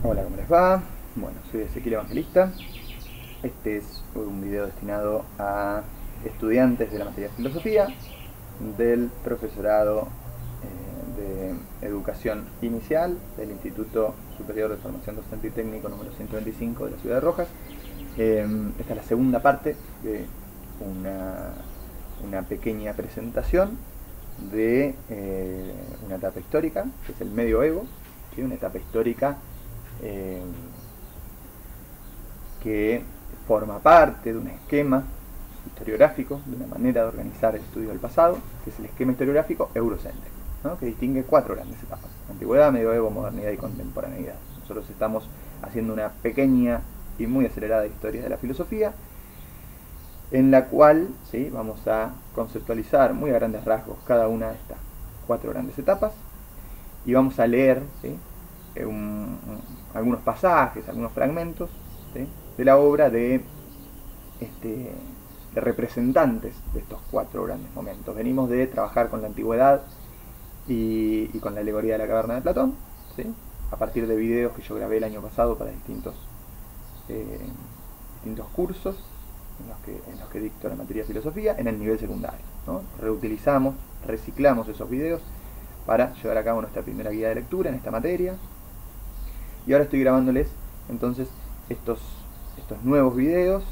Hola, ¿cómo les va? Bueno, soy Ezequiel Evangelista. Este es un video destinado a estudiantes de la materia de filosofía del profesorado de educación inicial del Instituto Superior de Formación Docente y Técnico número 125 de la ciudad de Rojas. Esta es la segunda parte de una pequeña presentación de una etapa histórica, que es el medioevo, ¿sí? Una etapa histórica que forma parte de un esquema historiográfico, de una manera de organizar el estudio del pasado, que es el esquema historiográfico eurocéntrico, ¿no? Que distingue cuatro grandes etapas: antigüedad, medioevo, modernidad y contemporaneidad. Nosotros estamos haciendo una pequeña y muy acelerada historia de la filosofía, en la cual, ¿sí?, vamos a conceptualizar muy a grandes rasgos cada una de estas cuatro grandes etapas, y vamos a leer, ¿sí?, algunos pasajes, algunos fragmentos, ¿sí?, de la obra de representantes de estos cuatro grandes momentos. Venimos de trabajar con la antigüedad y con la alegoría de la caverna de Platón, ¿sí?, a partir de videos que yo grabé el año pasado para distintos cursos en los que dicto la materia de filosofía en el nivel secundario, ¿no? Reutilizamos, reciclamos esos videos para llevar a cabo nuestra primera guía de lectura en esta materia. Y ahora estoy grabándoles entonces estos nuevos videos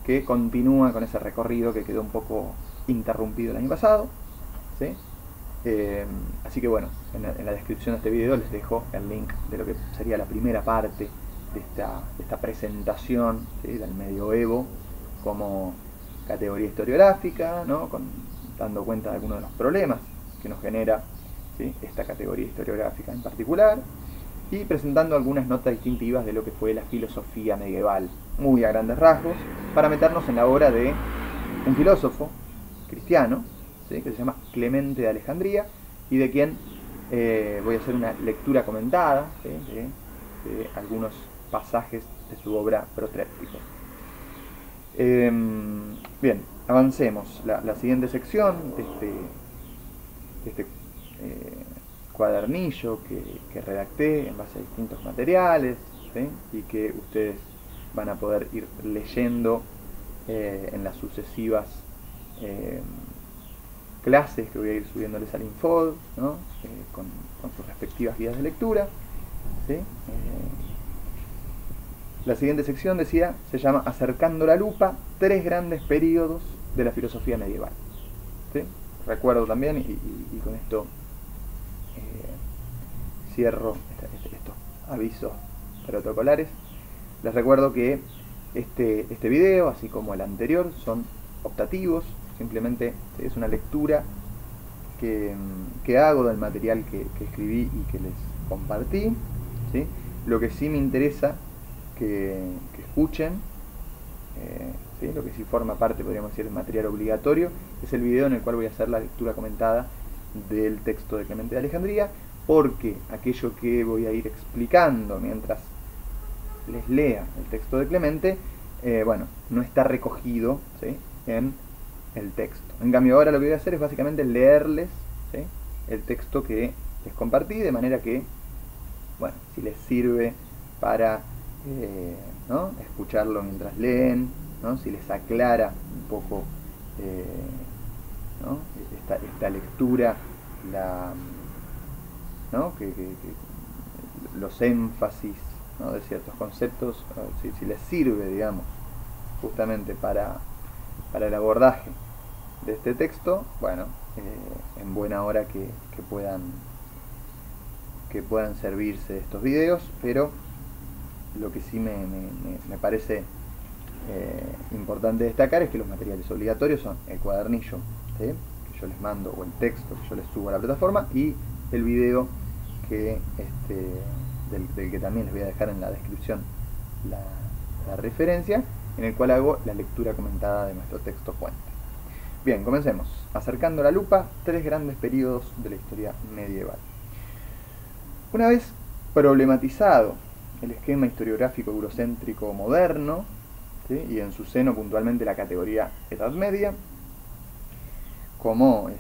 que continúan con ese recorrido que quedó un poco interrumpido el año pasado, ¿sí? Así que bueno, en la descripción de este video les dejo el link de lo que sería la primera parte de esta presentación, ¿sí?, del medioevo como categoría historiográfica, ¿no?, dando cuenta de algunos de los problemas que nos genera, ¿sí?, esta categoría historiográfica en particular, y presentando algunas notas distintivas de lo que fue la filosofía medieval, muy a grandes rasgos, para meternos en la obra de un filósofo cristiano, ¿sí?, que se llama Clemente de Alejandría, y de quien voy a hacer una lectura comentada, ¿sí?, de algunos pasajes de su obra Protréptico. Bien, avancemos. La siguiente sección de este cuadernillo que redacté en base a distintos materiales, ¿sí?, y que ustedes van a poder ir leyendo en las sucesivas clases que voy a ir subiéndoles al Infod, ¿no?, con sus respectivas guías de lectura, ¿sí? La siguiente sección, decía, se llama Acercando la lupa, tres grandes periodos de la filosofía medieval, ¿sí? Recuerdo también, y con esto cierro estos avisos protocolares, les recuerdo que este video, así como el anterior, son optativos. Simplemente es una lectura que hago del material que escribí y que les compartí, ¿sí? Lo que sí me interesa que escuchen, ¿sí?, lo que sí forma parte, podríamos decir, del material obligatorio, es el video en el cual voy a hacer la lectura comentada del texto de Clemente de Alejandría, porque aquello que voy a ir explicando mientras les lea el texto de Clemente, bueno, no está recogido, ¿sí?, en el texto. En cambio, ahora lo que voy a hacer es básicamente leerles, ¿sí?, el texto que les compartí, de manera que, bueno, si les sirve para ¿no?, escucharlo mientras leen, ¿no?, si les aclara un poco ¿no?, esta lectura, ¿no?, que los énfasis, ¿no?, de ciertos conceptos, si les sirve, digamos, justamente para el abordaje de este texto, bueno, en buena hora que puedan servirse de estos videos. Pero lo que sí me parece importante destacar es que los materiales obligatorios son el cuadernillo, ¿sí?, que yo les mando, o el texto que yo les subo a la plataforma, y el video del que también les voy a dejar en la descripción la referencia, en el cual hago la lectura comentada de nuestro texto fuente. Bien, comencemos. Acercando la lupa, tres grandes periodos de la historia medieval. Una vez problematizado el esquema historiográfico eurocéntrico moderno, ¿sí?, y en su seno puntualmente la categoría Edad Media, como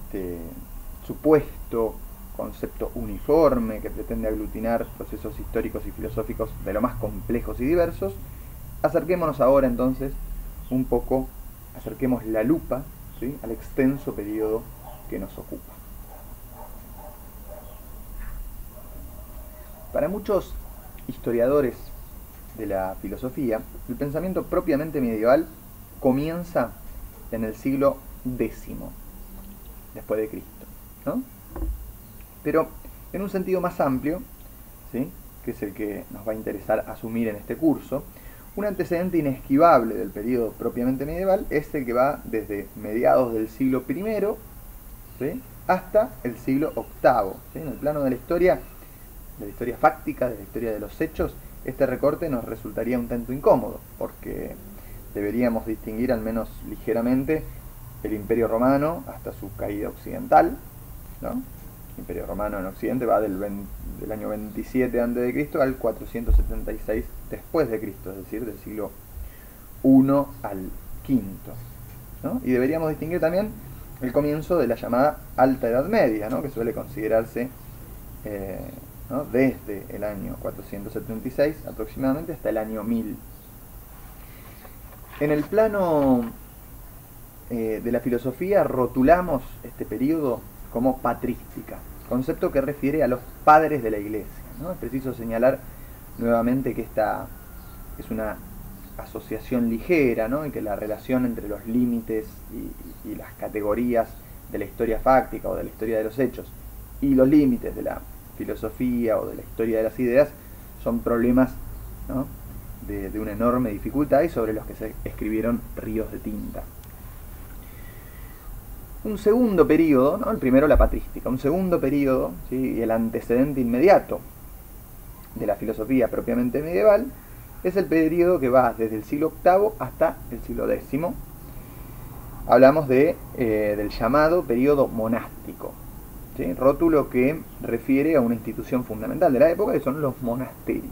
supuesto concepto uniforme que pretende aglutinar procesos históricos y filosóficos de lo más complejos y diversos, acerquémonos ahora entonces un poco, acerquemos la lupa, ¿sí?, al extenso periodo que nos ocupa. Para muchos historiadores de la filosofía, el pensamiento propiamente medieval comienza en el siglo X después de Cristo, ¿no? Pero en un sentido más amplio, ¿sí?, que es el que nos va a interesar asumir en este curso, un antecedente inesquivable del periodo propiamente medieval es el que va desde mediados del siglo I, ¿sí?, hasta el siglo VIII. ¿Sí? En el plano de la historia fáctica, de la historia de los hechos, este recorte nos resultaría un tanto incómodo, porque deberíamos distinguir al menos ligeramente el Imperio Romano hasta su caída occidental, ¿no? El Imperio Romano en Occidente va del año 27 a.C. al 476 después de Cristo, es decir, del siglo I al V, ¿no? Y deberíamos distinguir también el comienzo de la llamada Alta Edad Media, ¿no?, que suele considerarse ¿no?, desde el año 476 aproximadamente hasta el año 1000. En el plano de la filosofía rotulamos este periodo como patrística, concepto que refiere a los padres de la Iglesia, ¿no? Es preciso señalar nuevamente que esta es una asociación ligera, ¿no?, y que la relación entre los límites y las categorías de la historia fáctica o de la historia de los hechos y los límites de la filosofía o de la historia de las ideas son problemas, ¿no?, de una enorme dificultad y sobre los que se escribieron ríos de tinta. Un segundo periodo, ¿no?, el primero la patrística, un segundo periodo, ¿sí?, el antecedente inmediato de la filosofía propiamente medieval, es el periodo que va desde el siglo VIII hasta el siglo X. Hablamos del llamado periodo monástico, ¿sí?, rótulo que refiere a una institución fundamental de la época, que son los monasterios.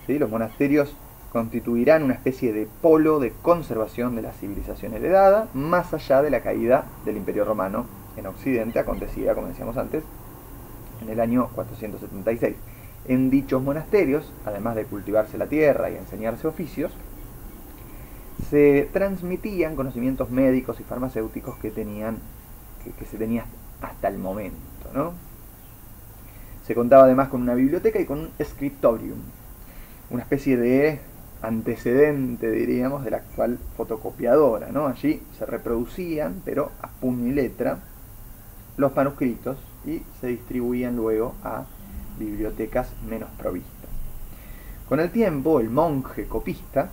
¿Sí? Los monasterios constituirán una especie de polo de conservación de la civilización heredada, más allá de la caída del Imperio Romano en Occidente, acontecida, como decíamos antes, en el año 476. En dichos monasterios, además de cultivarse la tierra y enseñarse oficios, se transmitían conocimientos médicos y farmacéuticos que se tenían hasta el momento, ¿no? Se contaba además con una biblioteca y con un scriptorium, una especie de antecedente, diríamos, de la actual fotocopiadora, ¿no? Allí se reproducían, pero a puño y letra, los manuscritos y se distribuían luego a bibliotecas menos provistas. Con el tiempo, el monje copista,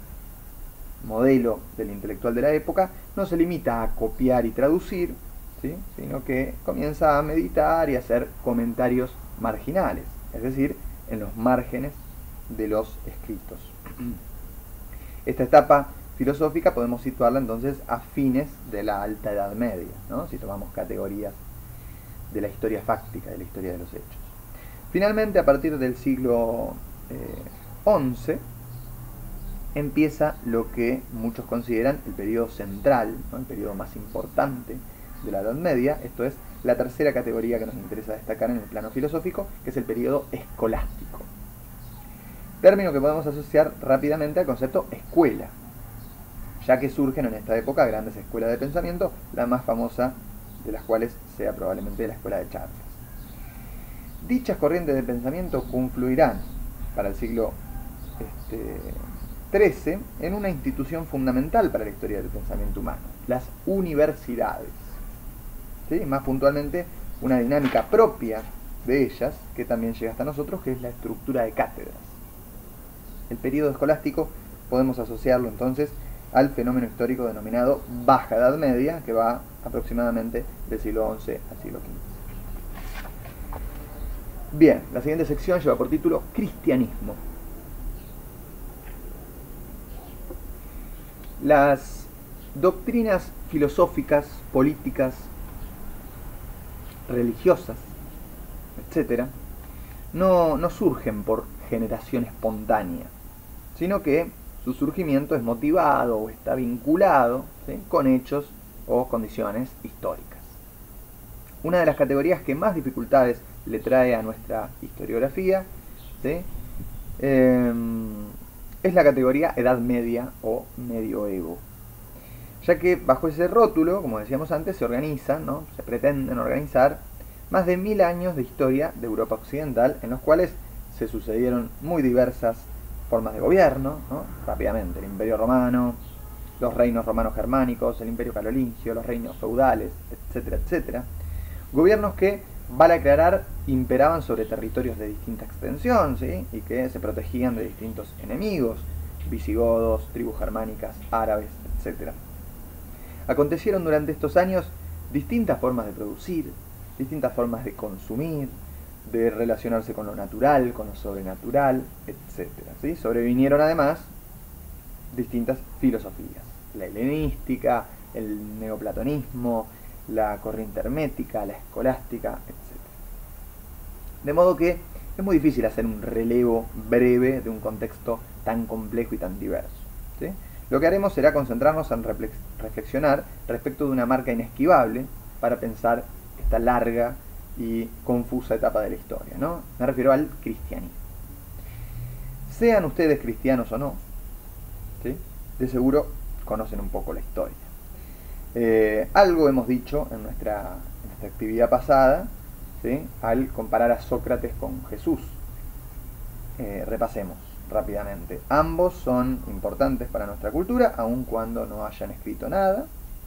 modelo del intelectual de la época, no se limita a copiar y traducir, ¿sí?, sino que comienza a meditar y a hacer comentarios marginales, es decir, en los márgenes de los escritos. Esta etapa filosófica podemos situarla entonces a fines de la Alta Edad Media, ¿no?, si tomamos categorías de la historia fáctica, de la historia de los hechos. Finalmente, a partir del siglo XI, empieza lo que muchos consideran el periodo central, ¿no?, el periodo más importante de la Edad Media, esto es la tercera categoría que nos interesa destacar en el plano filosófico, que es el periodo escolástico. Término que podemos asociar rápidamente al concepto escuela, ya que surgen en esta época grandes escuelas de pensamiento, la más famosa de las cuales sea probablemente la escuela de Chartres. Dichas corrientes de pensamiento confluirán para el siglo XIII en una institución fundamental para la historia del pensamiento humano, las universidades. ¿Sí? Más puntualmente, una dinámica propia de ellas, que también llega hasta nosotros, que es la estructura de cátedras. El periodo escolástico podemos asociarlo entonces al fenómeno histórico denominado Baja Edad Media, que va aproximadamente del siglo XI al siglo XV. Bien, la siguiente sección lleva por título Cristianismo. Las doctrinas filosóficas, políticas, religiosas, etc., no surgen por generación espontánea, sino que su surgimiento es motivado o está vinculado, ¿sí?, con hechos o condiciones históricas. una de las categorías que más dificultades le trae a nuestra historiografía, ¿sí? Es la categoría Edad Media o Medioevo, ya que bajo ese rótulo, como decíamos antes, se organizan, ¿no? Se pretenden organizar más de 1000 años de historia de Europa Occidental, en los cuales se sucedieron muy diversas formas de gobierno, ¿no? Rápidamente, el Imperio Romano, los reinos romanos germánicos, el Imperio Carolingio, los reinos feudales, etcétera, etcétera. Gobiernos que, vale aclarar, imperaban sobre territorios de distinta extensión, ¿sí? Y que se protegían de distintos enemigos, visigodos, tribus germánicas, árabes, etcétera. Acontecieron durante estos años distintas formas de producir, distintas formas de consumir, de relacionarse con lo natural, con lo sobrenatural, etc. ¿Sí? Sobrevinieron además distintas filosofías, la helenística, el neoplatonismo, la corriente hermética, la escolástica, etc. De modo que es muy difícil hacer un relevo breve de un contexto tan complejo y tan diverso, ¿sí? Lo que haremos será concentrarnos en reflexionar respecto de una marca inesquivable para pensar esta larga y confusa etapa de la historia, ¿no? Me refiero al cristianismo. Sean ustedes cristianos o no, ¿sí? De seguro conocen un poco la historia. Algo hemos dicho en nuestra actividad pasada, ¿sí? Al comparar a Sócrates con Jesús. Repasemos rápidamente. Ambos son importantes para nuestra cultura, aun cuando no hayan escrito nada,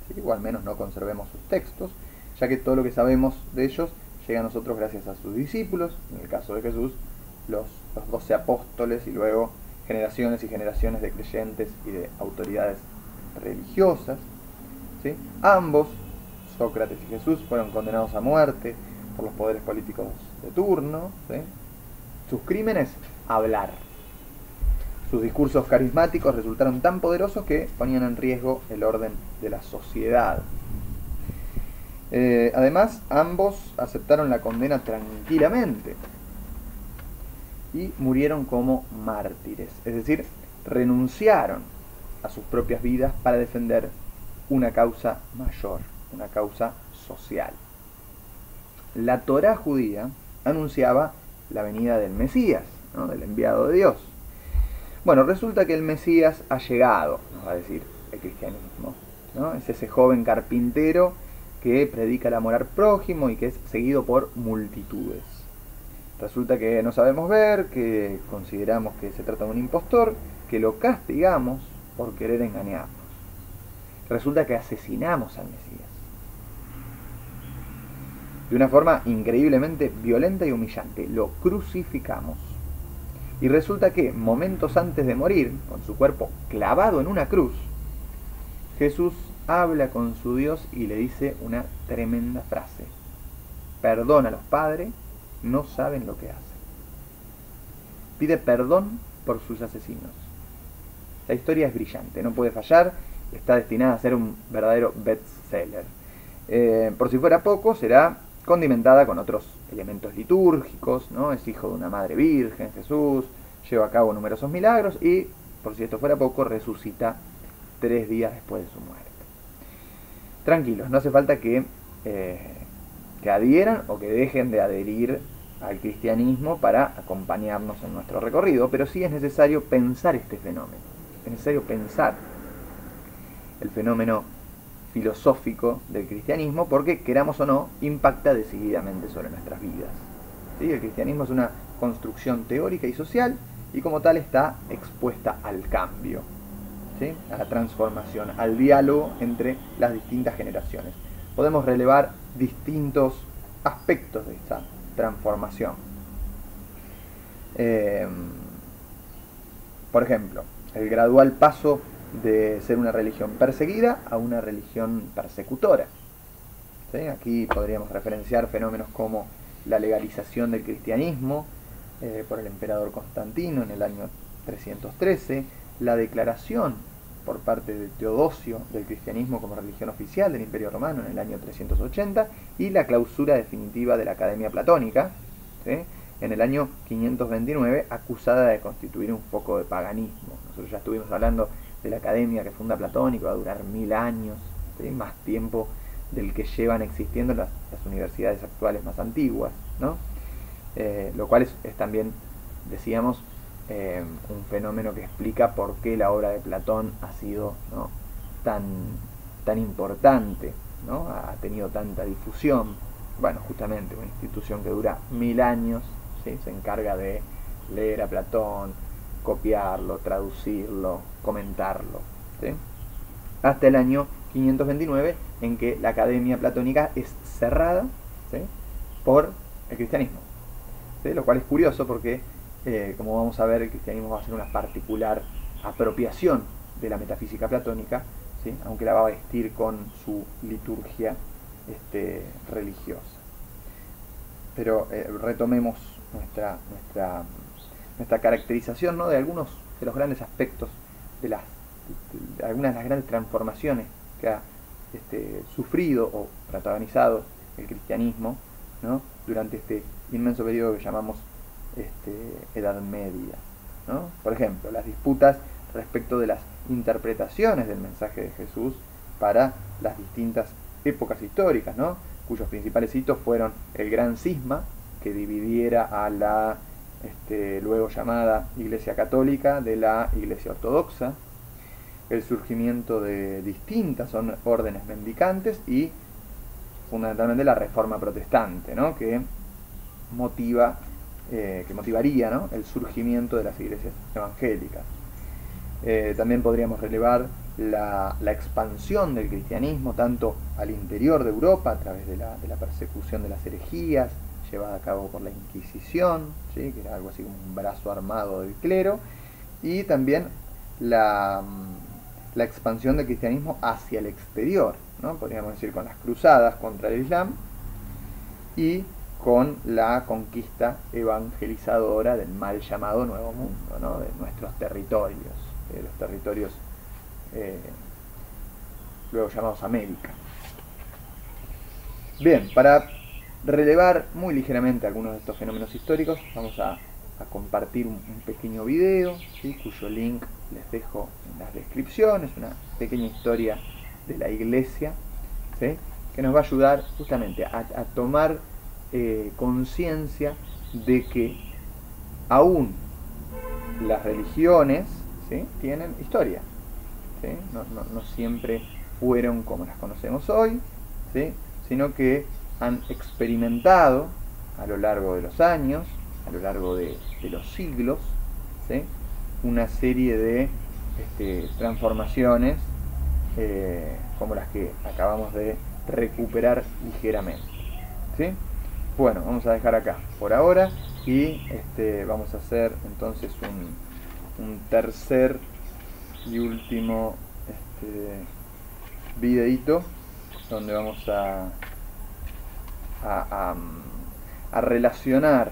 ¿sí? O al menos no conservemos sus textos, ya que todo lo que sabemos de ellos llega a nosotros gracias a sus discípulos, en el caso de Jesús, los 12 apóstoles, y luego generaciones y generaciones de creyentes y de autoridades religiosas, ¿sí? Ambos, Sócrates y Jesús, fueron condenados a muerte por los poderes políticos de turno, ¿sí? Sus crímenes, hablar. Sus discursos carismáticos resultaron tan poderosos que ponían en riesgo el orden de la sociedad. Además, ambos aceptaron la condena tranquilamente y murieron como mártires, es decir, renunciaron a sus propias vidas para defender una causa mayor, una causa social. La Torá judía anunciaba la venida del Mesías, ¿no? Del enviado de Dios. Bueno, resulta que el Mesías ha llegado, nos va a decir el cristianismo, ¿no? Es ese joven carpintero que predica el amor al prójimo y que es seguido por multitudes. Resulta que no sabemos ver, que consideramos que se trata de un impostor, que lo castigamos por querer engañarnos. Resulta que asesinamos al Mesías de una forma increíblemente violenta y humillante. Lo crucificamos. Y resulta que momentos antes de morir, con su cuerpo clavado en una cruz, Jesús habla con su Dios y le dice una tremenda frase: perdona a los padres, no saben lo que hacen. Pide perdón por sus asesinos. La historia es brillante, no puede fallar, está destinada a ser un verdadero bestseller. Por si fuera poco, será condimentada con otros elementos litúrgicos, ¿no? Es hijo de una madre virgen, Jesús, lleva a cabo numerosos milagros y, por si esto fuera poco, resucita 3 días después de su muerte. Tranquilos, no hace falta que adhieran o que dejen de adherir al cristianismo para acompañarnos en nuestro recorrido, pero sí es necesario pensar este fenómeno. Es necesario pensar el fenómeno filosófico del cristianismo porque, queramos o no, impacta decididamente sobre nuestras vidas. ¿Sí? El cristianismo es una construcción teórica y social y como tal está expuesta al cambio, ¿sí? A la transformación, al diálogo entre las distintas generaciones. Podemos relevar distintos aspectos de esta transformación. Por ejemplo, el gradual paso de ser una religión perseguida a una religión persecutora. ¿Sí? Aquí podríamos referenciar fenómenos como la legalización del cristianismo por el emperador Constantino en el año 313, la declaración por parte de Teodosio del cristianismo como religión oficial del Imperio Romano en el año 380 y la clausura definitiva de la Academia Platónica, ¿sí? En el año 529, acusada de constituir un foco de paganismo. Nosotros ya estuvimos hablando de la academia que funda Platón y que va a durar 1000 años, ¿sí? Más tiempo del que llevan existiendo las universidades actuales más antiguas, ¿no? Lo cual es también, decíamos, un fenómeno que explica por qué la obra de Platón ha sido, ¿no?, tan importante, ¿no?, ha tenido tanta difusión. Bueno, justamente una institución que dura 1000 años, ¿sí?, se encarga de leer a Platón, copiarlo, traducirlo, comentarlo, ¿sí?, hasta el año 529, en que la Academia Platónica es cerrada, ¿sí?, por el cristianismo, ¿sí?, lo cual es curioso porque, como vamos a ver, el cristianismo va a hacer una particular apropiación de la metafísica platónica, ¿sí?, aunque la va a vestir con su liturgia religiosa. Pero retomemos nuestra caracterización, ¿no?, de algunos de los grandes aspectos de algunas de las grandes transformaciones que ha sufrido o protagonizado el cristianismo, ¿no?, durante este inmenso periodo que llamamos Edad Media, ¿no? Por ejemplo, las disputas respecto de las interpretaciones del mensaje de Jesús para las distintas épocas históricas, ¿no?, cuyos principales hitos fueron el gran cisma que dividiera a la luego llamada Iglesia Católica de la Iglesia Ortodoxa, el surgimiento de distintas órdenes mendicantes y fundamentalmente la Reforma Protestante, ¿no?, que motivaría, ¿no?, el surgimiento de las iglesias evangélicas. También podríamos relevar la expansión del cristianismo tanto al interior de Europa a través de la persecución de las herejías llevada a cabo por la Inquisición, ¿sí?, que era algo así como un brazo armado del clero, y también la expansión del cristianismo hacia el exterior, ¿no?, podríamos decir con las cruzadas contra el Islam y con la conquista evangelizadora del mal llamado Nuevo Mundo, ¿no?, de nuestros territorios, de los territorios luego llamados América. Bien, para relevar muy ligeramente algunos de estos fenómenos históricos, vamos a compartir un pequeño video, ¿sí?, cuyo link les dejo en las descripciones, una pequeña historia de la iglesia, ¿sí?, que nos va a ayudar justamente a tomar conciencia de que aún las religiones, ¿sí?, tienen historia, ¿sí?, no siempre fueron como las conocemos hoy, ¿sí?, sino que han experimentado a lo largo de los años, a lo largo de los siglos, ¿sí?, una serie de transformaciones como las que acabamos de recuperar ligeramente, ¿sí? Bueno, vamos a dejar acá por ahora y vamos a hacer entonces un tercer y último videíto donde vamos a relacionar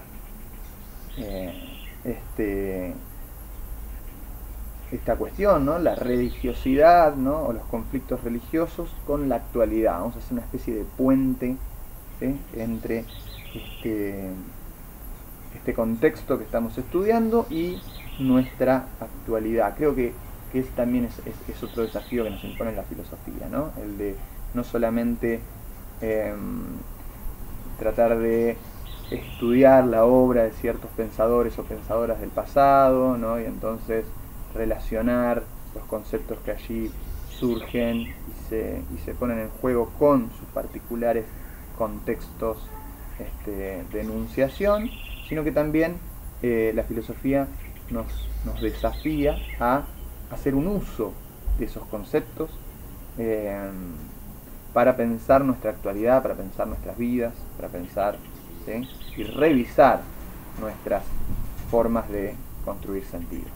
esta cuestión, ¿no?, la religiosidad, ¿no?, o los conflictos religiosos con la actualidad. Vamos a hacer una especie de puente, ¿sí?, entre este contexto que estamos estudiando y nuestra actualidad. Creo que también es otro desafío que nos impone la filosofía, ¿no?, el de no solamente tratar de estudiar la obra de ciertos pensadores o pensadoras del pasado, ¿no?, y entonces relacionar los conceptos que allí surgen y se ponen en juego con sus particulares contextos de enunciación, sino que también la filosofía nos desafía a hacer un uso de esos conceptos para pensar nuestra actualidad, para pensar nuestras vidas, para pensar, ¿sí?, y revisar nuestras formas de construir sentido.